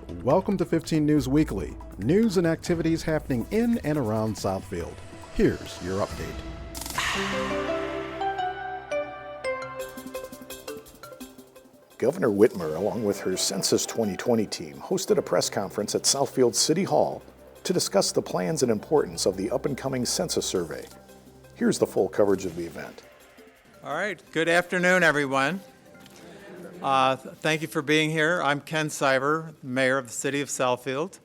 Welcome to 15 News Weekly, news and activities happening in and around Southfield. Here's your update. Governor Whitmer, along with her Census 2020 team, hosted a press conference at Southfield City Hall to discuss the plans and importance of the up-and-coming census survey. Here's the full coverage of the event. All right, good afternoon, everyone. Thank you for being here. I'm Ken Seibert, Mayor of the City of Southfield.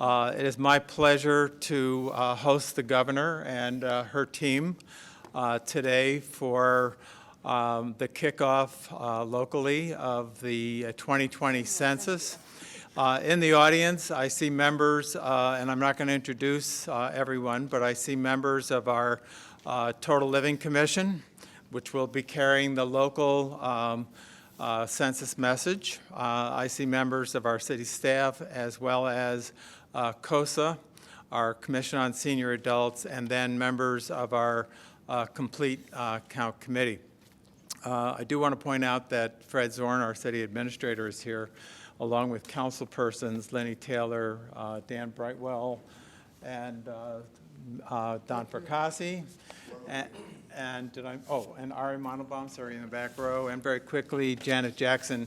It is my pleasure to host the governor and her team today for the kickoff locally of the 2020 census. In the audience, I see members, and I'm not going to introduce everyone, but I see members of our Total Living Commission, which will be carrying the local census message. I see members of our city staff as well as COSA, our Commission on Senior Adults, and then members of our Complete Count Committee. I do want to point out that Fred Zorn, our city administrator, is here, along with council persons Lenny Taylor, Dan Brightwell, and Don Fracassi. And Ari Montalbaum, sorry, in the back row. And very quickly, Janet Jackson,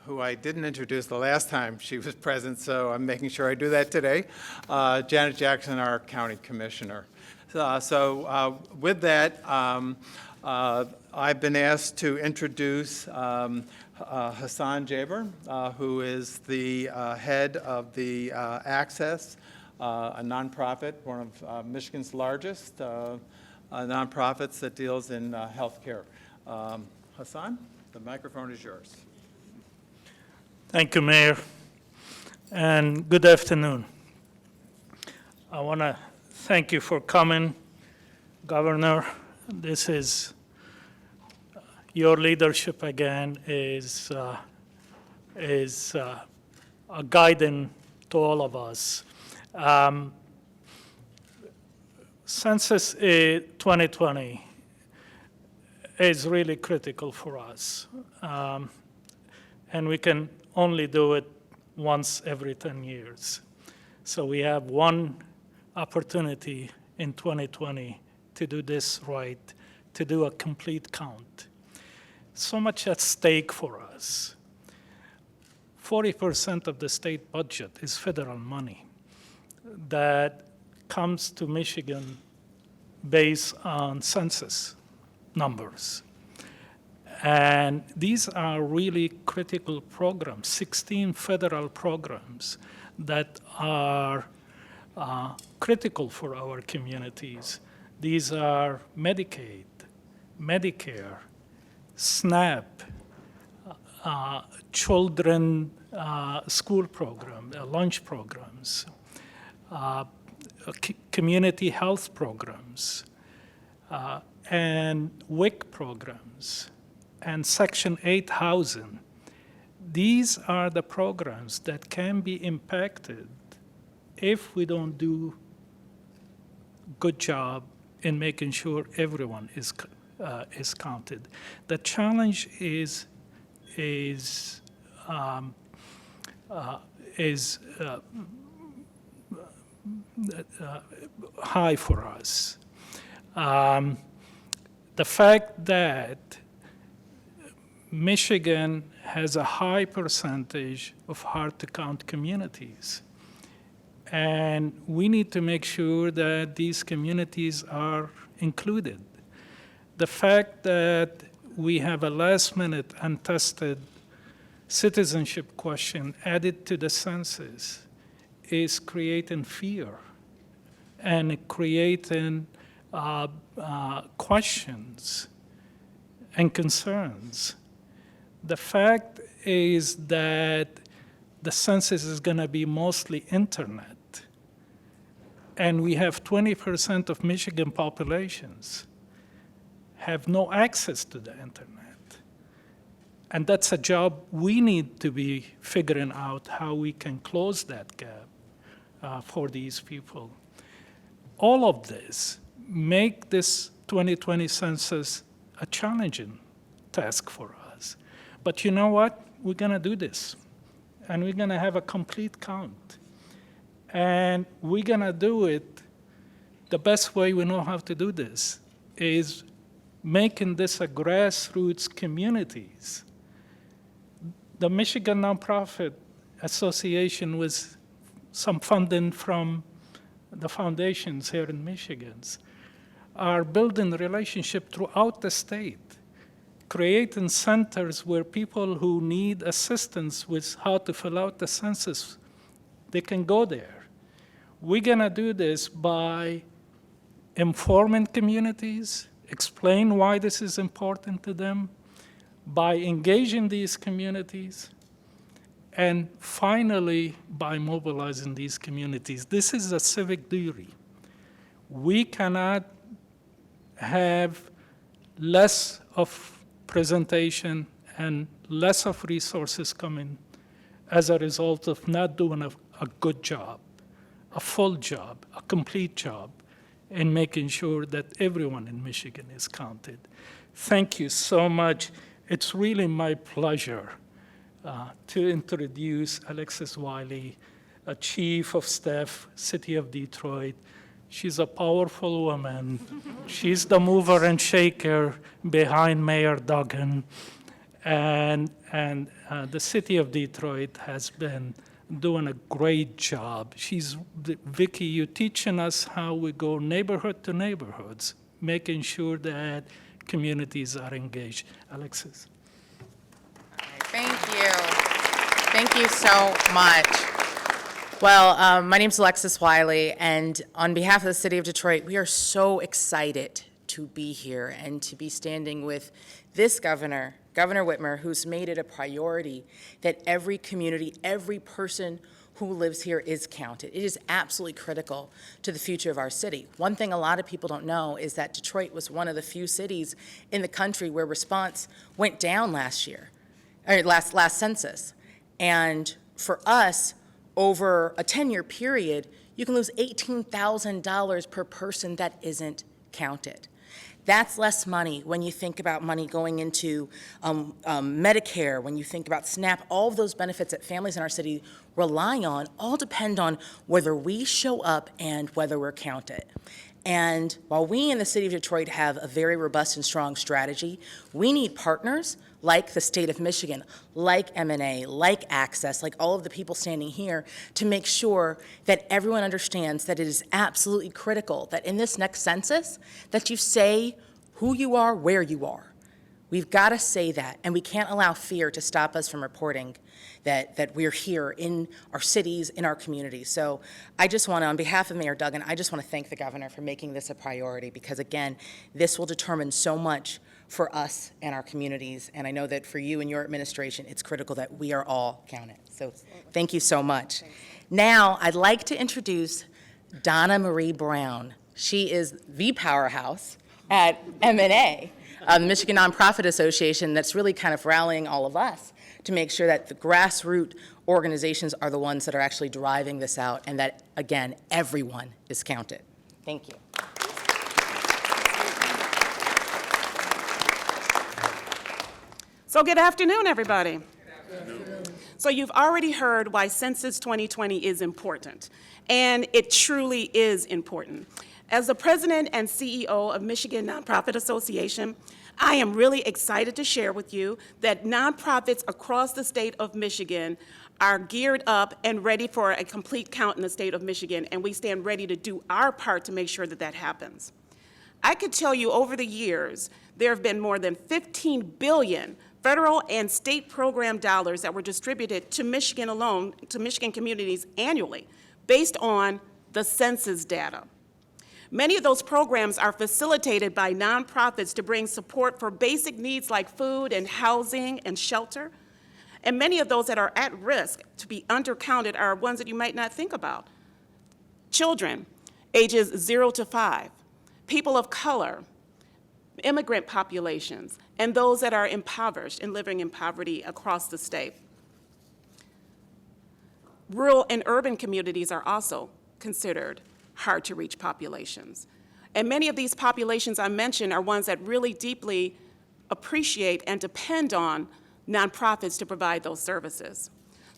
who I didn't introduce the last time she was present, so I'm making sure I do that today. Janet Jackson, our county commissioner. With that, I've been asked to introduce Hassan Jaber, who is the head of the Access, a nonprofit, one of Michigan's largest nonprofits that deals in healthcare. Hassan, the microphone is yours. Thank you, Mayor, and good afternoon. I want to thank you for coming, Governor. This is your leadership again is a guiding to all of us. Census 2020 is really critical for us, and we can only do it once every 10 years. So we have one opportunity in 2020 to do this right, to do a complete count. So much at stake for us. 40% of the state budget is federal money that comes to Michigan based on census numbers. And these are really critical programs, 16 federal programs that are critical for our communities. These are Medicaid, Medicare, SNAP, children school program, lunch programs, community health programs, and WIC programs, and Section 8 housing. These are the programs that can be impacted if we don't do a good job in making sure everyone is counted. The challenge is high for us. The fact that Michigan has a high percentage of hard-to-count communities, and we need to make sure that these communities are included. The fact that we have a last-minute untested citizenship question added to the census is creating fear and creating questions and concerns. The fact is that the census is going to be mostly internet, and we have 20% of Michigan populations have no access to the internet. And that's a job we need to be figuring out how we can close that gap for these people. All of this make this 2020 census a challenging task for us. But you know what? We're going to do this. and we're going to have a complete count. And we're going to do it the best way we know how to do this is making this a grassroots communities. The Michigan Nonprofit Association, with some funding from the foundations here in Michigan, are building relationship throughout the state, creating centers where people who need assistance with how to fill out the census, they can go there. We're gonna do this by informing communities, explain why this is important to them, by engaging these communities, and finally, by mobilizing these communities. This is a civic duty. We cannot have less of presentation and less of resources coming as a result of not doing a good job, a full job, a complete job, in making sure that everyone in Michigan is counted. Thank you so much. It's really my pleasure to introduce Alexis Wiley, a Chief of Staff, City of Detroit. She's a powerful woman. She's the mover and shaker behind Mayor Duggan. And the City of Detroit has been doing a great job. Vicki, you're teaching us how we go neighborhood to neighborhoods, making sure that communities are engaged. Alexis. Thank you. Thank you so much. Well, my name's Alexis Wiley, and on behalf of the City of Detroit, we are so excited to be here and to be standing with this governor, Governor Whitmer, who's made it a priority that every community, every person who lives here is counted. It is absolutely critical to the future of our city. One thing a lot of people don't know is that Detroit was one of the few cities in the country where response went down last year, or last census. And for us, over a 10-year period, you can lose $18,000 per person that isn't counted. That's less money when you think about money going into Medicare, when you think about SNAP, all of those benefits that families in our city rely on all depend on whether we show up and whether we're counted. And while we in the City of Detroit have a very robust and strong strategy, we need partners like the state of Michigan, like M&A, like Access, like all of the people standing here, to make sure that everyone understands that it is absolutely critical that in this next census, that you say who you are, where you are. We've got to say that, and we can't allow fear to stop us from reporting that we're here in our cities, in our communities. So I just want to, on behalf of Mayor Duggan, I just want to thank the governor for making this a priority, because again, this will determine so much for us and our communities, and I know that for you and your administration, it's critical that we are all counted. So thank you so much. Thanks. Now, I'd like to introduce Donna Marie Brown. She is the powerhouse at M&A, the Michigan Nonprofit Association, that's really kind of rallying all of us to make sure that the grassroots organizations are the ones that are actually driving this out, and that, again, everyone is counted. Thank you. So good afternoon, everybody. Good afternoon. So you've already heard why Census 2020 is important, and it truly is important. As the president and CEO of Michigan Nonprofit Association, I am really excited to share with you that nonprofits across the state of Michigan are geared up and ready for a complete count in the state of Michigan, and we stand ready to do our part to make sure that that happens. I could tell you over the years, there have been more than 15 billion federal and state program dollars that were distributed to Michigan alone, to Michigan communities annually, based on the census data. Many of those programs are facilitated by nonprofits to bring support for basic needs like food and housing and shelter. And many of those that are at risk to be undercounted are ones that you might not think about. Children, ages 0 to 5, people of color, immigrant populations, and those that are impoverished and living in poverty across the state. Rural and urban communities are also considered hard-to-reach populations. And many of these populations I mentioned are ones that really deeply appreciate and depend on nonprofits to provide those services.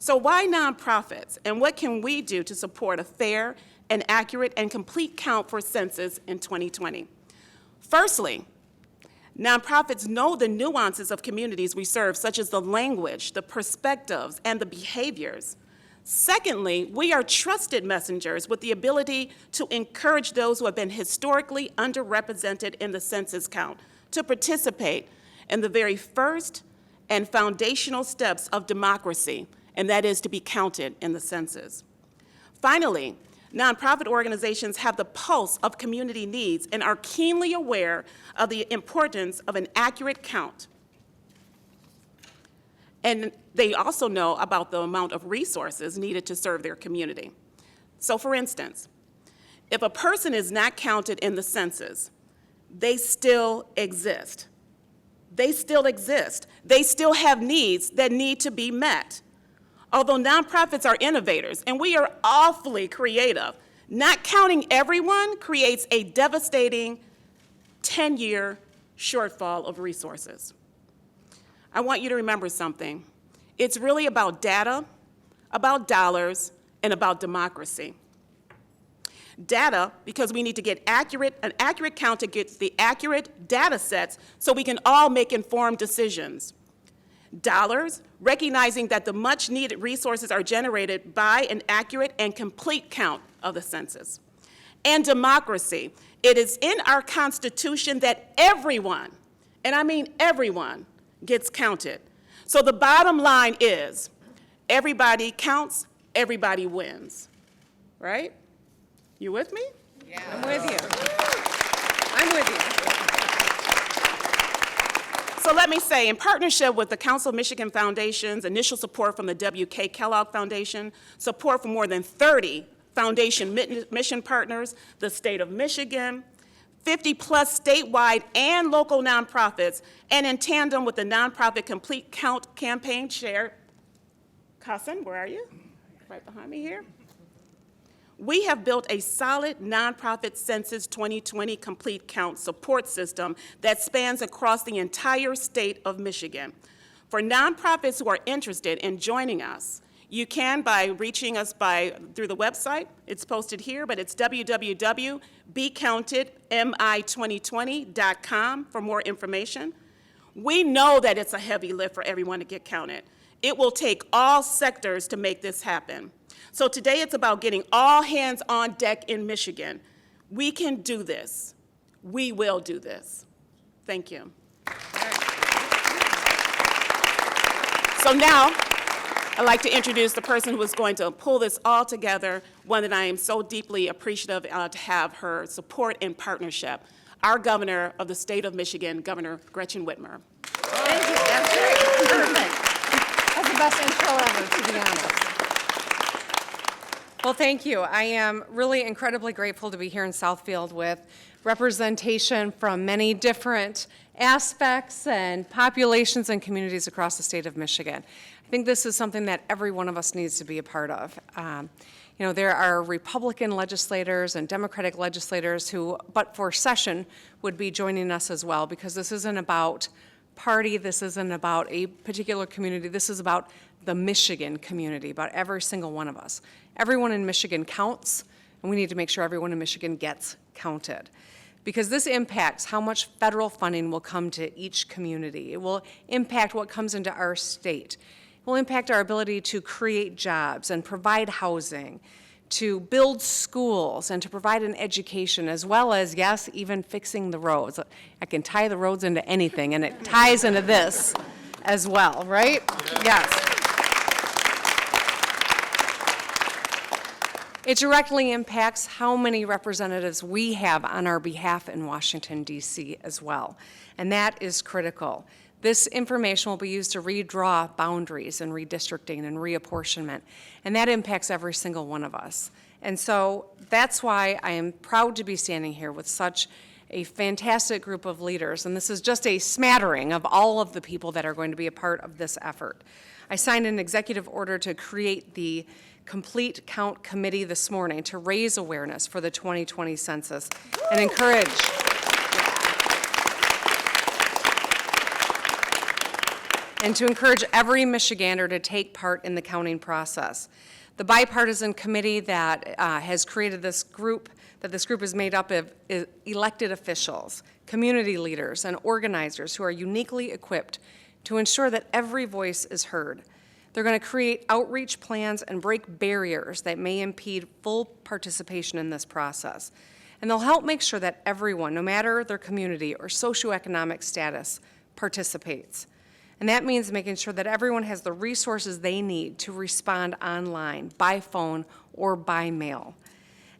So why nonprofits, and what can we do to support a fair and accurate and complete count for census in 2020? Firstly, nonprofits know the nuances of communities we serve, such as the language, the perspectives, and the behaviors. Secondly, we are trusted messengers with the ability to encourage those who have been historically underrepresented in the census count to participate in the very first and foundational steps of democracy, and that is to be counted in the census. Finally, nonprofit organizations have the pulse of community needs and are keenly aware of the importance of an accurate count. And they also know about the amount of resources needed to serve their community. So for instance, if a person is not counted in the census, they still exist. They still exist. They still have needs that need to be met. Although nonprofits are innovators, and we are awfully creative, not counting everyone creates a devastating 10-year shortfall of resources. I want you to remember something. It's really about data, about dollars, and about democracy. Data, because we need to get an accurate count to get the accurate data sets so we can all make informed decisions. Dollars, recognizing that the much needed resources are generated by an accurate and complete count of the census. And democracy, it is in our Constitution that everyone, and I mean everyone, gets counted. So the bottom line is, everybody counts, everybody wins, right? You with me? Yeah. I'm with you. I'm with you. So let me say, in partnership with the Council of Michigan Foundation's initial support from the W.K. Kellogg Foundation, support from more than 30 foundation mission partners, the state of Michigan, 50-plus statewide and local nonprofits, and in tandem with the Nonprofit Complete Count campaign chair, Kassan, where are you? Right behind me here. We have built a solid nonprofit Census 2020 Complete Count support system that spans across the entire state of Michigan. For nonprofits who are interested in joining us, you can by reaching us through the website. It's posted here, but it's www.becountedmi2020.com for more information. We know that it's a heavy lift for everyone to get counted. It will take all sectors to make this happen. So today it's about getting all hands on deck in Michigan. We can do this. We will do this. Thank you. So now, I'd like to introduce the person who is going to pull this all together, one that I am so deeply appreciative to have her support and partnership, our governor of the state of Michigan, Governor Gretchen Whitmer. Thank you. That's great. Perfect. That's the best intro ever, to be honest. Well, thank you. I am really incredibly grateful to be here in Southfield with representation from many different aspects and populations and communities across the state of Michigan. I think this is something that every one of us needs to be a part of. There are Republican legislators and Democratic legislators who, but for session, would be joining us as well, because this isn't about party, this isn't about a particular community, this is about the Michigan community, about every single one of us. Everyone in Michigan counts, and we need to make sure everyone in Michigan gets counted, because this impacts how much federal funding will come to each community. It will impact what comes into our state. It will impact our ability to create jobs and provide housing, to build schools and to provide an education, as well as, yes, even fixing the roads. I can tie the roads into anything, and it ties into this as well, right? Yes. It directly impacts how many representatives we have on our behalf in Washington, D.C. as well, and that is critical. This information will be used to redraw boundaries and redistricting and reapportionment, and that impacts every single one of us. And so that's why I am proud to be standing here with such a fantastic group of leaders, and this is just a smattering of all of the people that are going to be a part of this effort. I signed an executive order to create the Complete Count Committee this morning to raise awareness for the 2020 census and and to encourage every Michigander to take part in the counting process. The bipartisan committee that has created this group, that this group is made up of elected officials, community leaders, and organizers who are uniquely equipped to ensure that every voice is heard. They're going to create outreach plans and break barriers that may impede full participation in this process. And they'll help make sure that everyone, no matter their community or socioeconomic status, participates. And that means making sure that everyone has the resources they need to respond online, by phone, or by mail.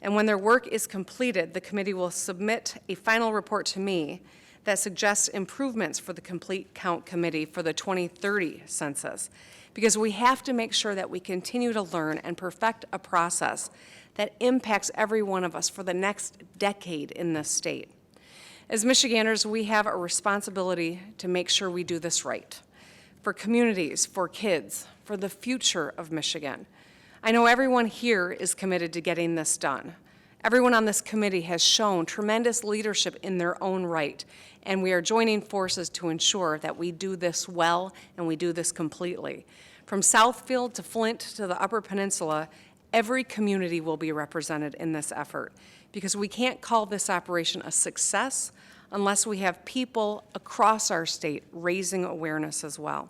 And when their work is completed, the committee will submit a final report to me that suggests improvements for the Complete Count Committee for the 2030 census, because we have to make sure that we continue to learn and perfect a process that impacts every one of us for the next decade in this state. As Michiganders, we have a responsibility to make sure we do this right, for communities, for kids, for the future of Michigan. I know everyone here is committed to getting this done. Everyone on this committee has shown tremendous leadership in their own right, and we are joining forces to ensure that we do this well and we do this completely. From Southfield to Flint to the Upper Peninsula, every community will be represented in this effort, because we can't call this operation a success unless we have people across our state raising awareness as well.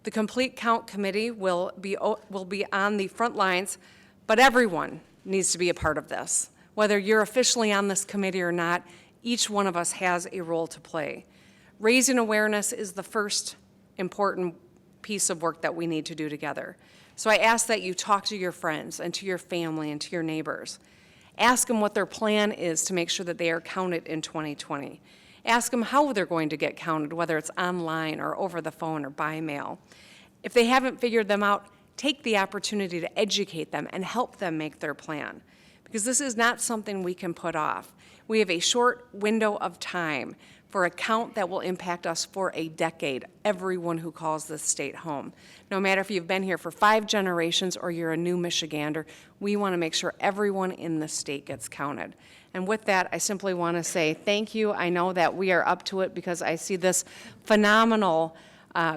The Complete Count Committee will be on the front lines, but everyone needs to be a part of this. Whether you're officially on this committee or not, each one of us has a role to play. Raising awareness is the first important piece of work that we need to do together. So I ask that you talk to your friends and to your family and to your neighbors. Ask them what their plan is to make sure that they are counted in 2020. Ask them how they're going to get counted, whether it's online or over the phone or by mail. If they haven't figured them out, take the opportunity to educate them and help them make their plan, because this is not something we can put off. We have a short window of time for a count that will impact us for a decade, everyone who calls this state home. No matter if you've been here for 5 generations or you're a new Michigander, we want to make sure everyone in the state gets counted. And with that, I simply want to say thank you. I know that we are up to it because I see this phenomenal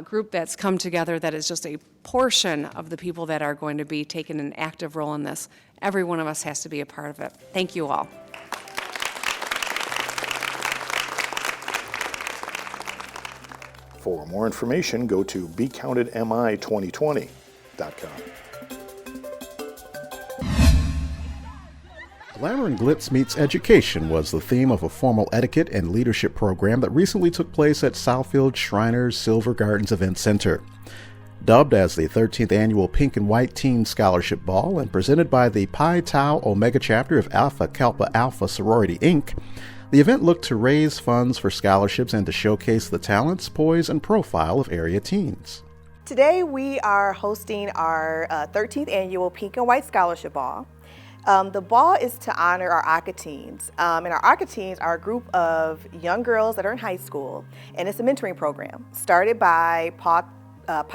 group that's come together that is just a portion of the people that are going to be taking an active role in this. Every one of us has to be a part of it. Thank you all. For more information, go to BeCountedMI2020.com. Glamour and Glitz Meets Education was the theme of a formal etiquette and leadership program that recently took place at Southfield Shriners Silver Gardens Event Center. Dubbed as the 13th Annual Pink and White Teen Scholarship Ball and presented by the Pi Tau Omega chapter of Alpha Kappa Alpha Sorority, Inc., the event looked to raise funds for scholarships and to showcase the talents, poise, and profile of area teens. Today we are hosting our 13th Annual Pink and White Scholarship Ball. The ball is to honor our ACA teens, and our ACA teens are a group of young girls that are in high school, and it's a mentoring program started by Pi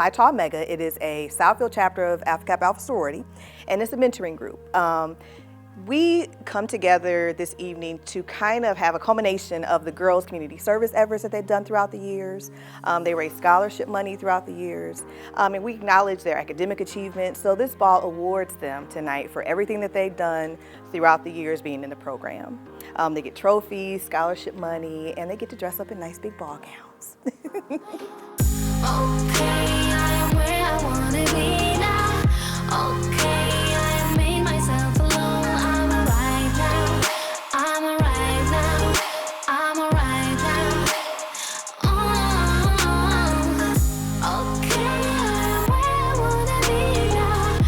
Tau Omega. It is a Southfield chapter of Alpha Kappa Alpha Sorority, and it's a mentoring group. We come together this evening to kind of have a culmination of the girls' community service efforts that they've done throughout the years. They raise scholarship money throughout the years, and we acknowledge their academic achievements. So this ball awards them tonight for everything that they've done throughout the years being in the program. They get trophies, scholarship money, and they get to dress up in nice big ball gowns. Okay, I am where I wanna be now. Okay, I have made myself alone. I'm alright now. I'm alright now. I'm alright now. Okay, I am where I wanna be now.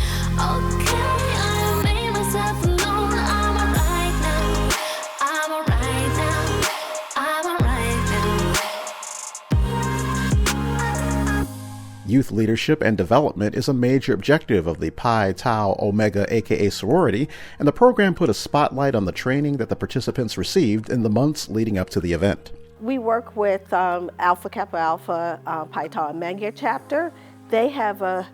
Okay, I have made myself alone. I'm alright now. I'm alright now. I'm alright now. Youth leadership and development is a major objective of the Pi Tau Omega aka sorority, and the program put a spotlight on the training that the participants received in the months leading up to the event. We work with Alpha Kappa Alpha Pi Tau Omega chapter. They have a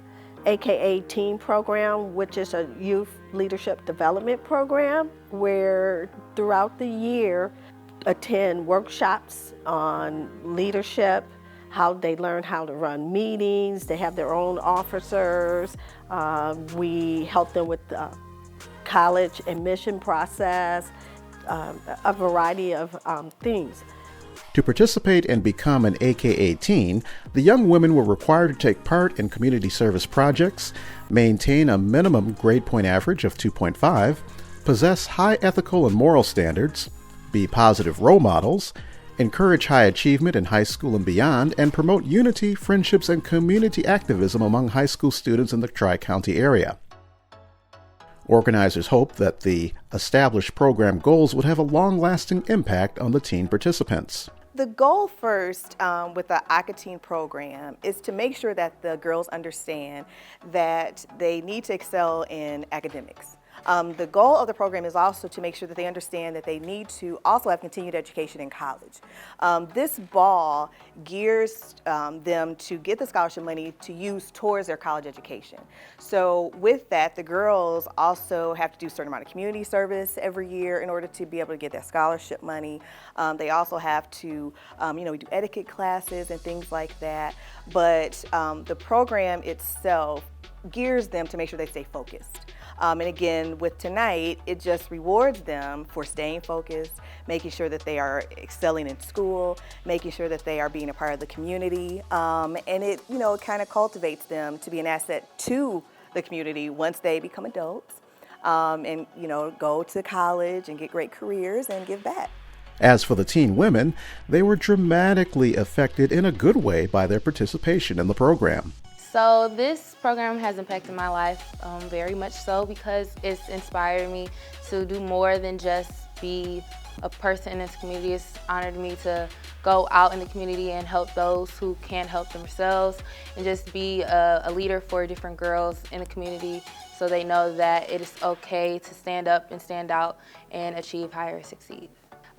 AKA teen program, which is a youth leadership development program where throughout the year attend workshops on leadership, how they learn how to run meetings. They have their own officers. We help them with the college admission process, a variety of things. To participate and become an AKA teen, the young women were required to take part in community service projects, maintain a minimum grade point average of 2.5, possess high ethical and moral standards, be positive role models, encourage high achievement in high school and beyond, and promote unity, friendships, and community activism among high school students in the Tri-County area. Organizers hoped that the established program goals would have a long-lasting impact on the teen participants. The goal first with the AKA Teen program is to make sure that the girls understand that they need to excel in academics. The goal of the program is also to make sure that they understand that they need to also have continued education in college. This ball gears them to get the scholarship money to use towards their college education. So with that, the girls also have to do a certain amount of community service every year in order to be able to get that scholarship money. They also have to, we do etiquette classes and things like that. But the program itself gears them to make sure they stay focused. And again, with tonight, it just rewards them for staying focused, making sure that they are excelling in school, making sure that they are being a part of the community. And it, kind of cultivates them to be an asset to the community once they become adults and, go to college and get great careers and give back. As for the teen women, they were dramatically affected in a good way by their participation in the program. So this program has impacted my life very much so because it's inspired me to do more than just be a person in this community. It's honored me to go out in the community and help those who can't help themselves and just be a leader for different girls in the community so they know that it is okay to stand up and stand out and achieve higher, succeed.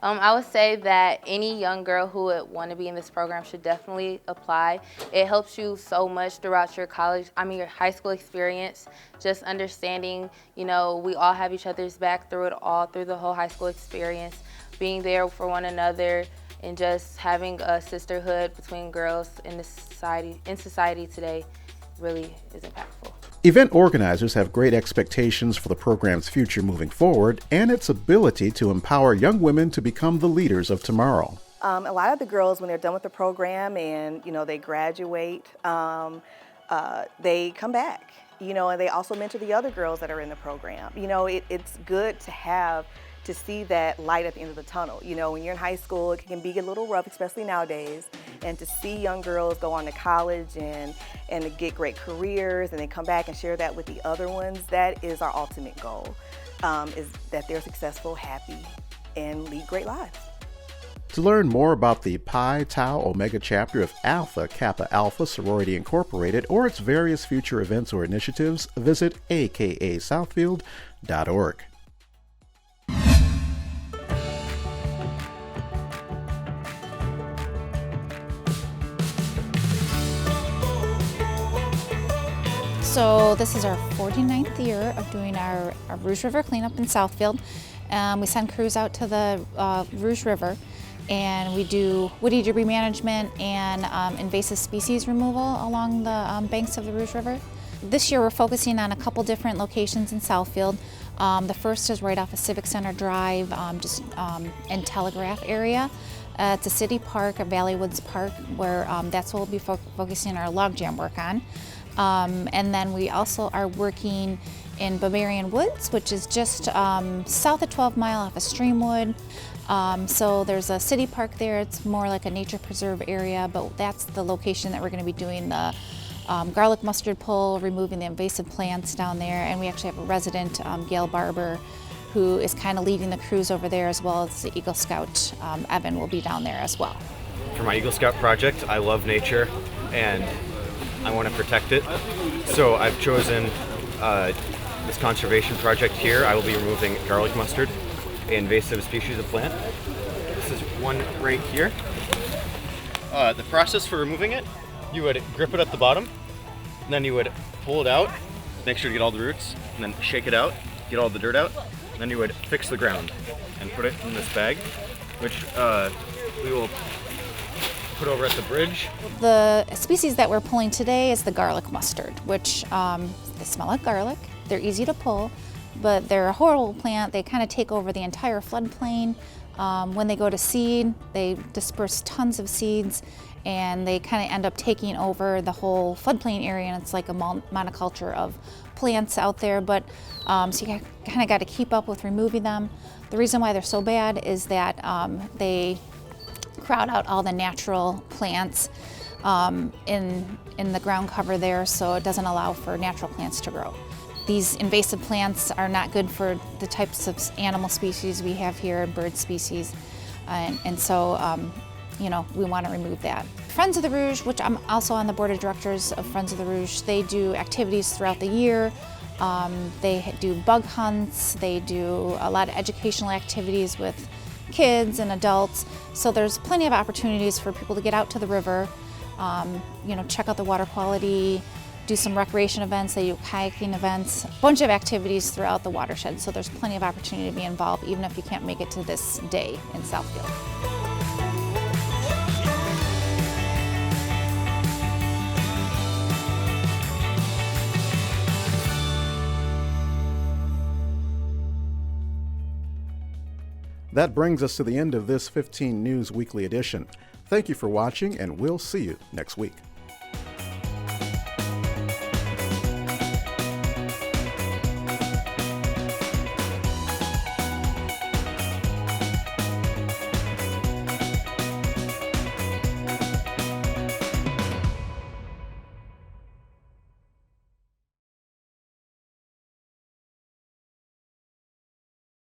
I would say that any young girl who would want to be in this program should definitely apply. It helps you so much throughout your your high school experience, just understanding, we all have each other's back through it all, through the whole high school experience, being there for one another, and just having a sisterhood between girls in society today really is impactful. Event organizers have great expectations for the program's future moving forward and its ability to empower young women to become the leaders of tomorrow. A lot of the girls, when they're done with the program and, they graduate, they come back, and they also mentor the other girls that are in the program. It's good to see that light at the end of the tunnel. When you're in high school, it can be a little rough, especially nowadays. And to see young girls go on to college and to get great careers and then come back and share that with the other ones, that is our ultimate goal, is that they're successful, happy, and lead great lives. To learn more about the Pi Tau Omega chapter of Alpha Kappa Alpha Sorority Incorporated or its various future events or initiatives, visit akasouthfield.org. So this is our 49th year of doing our Rouge River cleanup in Southfield. We send crews out to the Rouge River and we do woody debris management and invasive species removal along the banks of the Rouge River. This year we're focusing on a couple different locations in Southfield. The first is right off of Civic Center Drive, in Telegraph area. It's a city park, a Valley Woods Park, where that's what we'll be focusing our logjam work on. And then we also are working in Bavarian Woods, which is just south of 12 Mile off of Streamwood. So there's a city park there. It's more like a nature preserve area, but that's the location that we're going to be doing the garlic mustard pull, removing the invasive plants down there. And we actually have a resident, Gail Barber, who is kind of leading the crews over there, as well as the Eagle Scout, Evan, will be down there as well. For my Eagle Scout project, I love nature and I want to protect it. So I've chosen this conservation project here. I will be removing garlic mustard, an invasive species of plant. This is one right here. The process for removing it, you would grip it at the bottom, and then you would pull it out, make sure to get all the roots, and then shake it out, get all the dirt out. Then you would fix the ground and put it in this bag, which we will put over at the bridge. The species that we're pulling today is the garlic mustard, which they smell like garlic. They're easy to pull, but they're a horrible plant. They kind of take over the entire floodplain. When they go to seed, they disperse tons of seeds, and they kind of end up taking over the whole floodplain area, and it's like a monoculture of plants out there. But so you kind of got to keep up with removing them. The reason why they're so bad is that they crowd out all the natural plants in the ground cover there, so it doesn't allow for natural plants to grow. These invasive plants are not good for the types of animal species we have here, bird species, and so we want to remove that. Friends of the Rouge, which I'm also on the board of directors of Friends of the Rouge, they do activities throughout the year. They do bug hunts, they do a lot of educational activities with kids and adults, so there's plenty of opportunities for people to get out to the river, check out the water quality, do some recreation events, they do kayaking events, a bunch of activities throughout the watershed, so there's plenty of opportunity to be involved even if you can't make it to this day in Southfield. That brings us to the end of this 15 News Weekly edition. Thank you for watching, and we'll see you next week.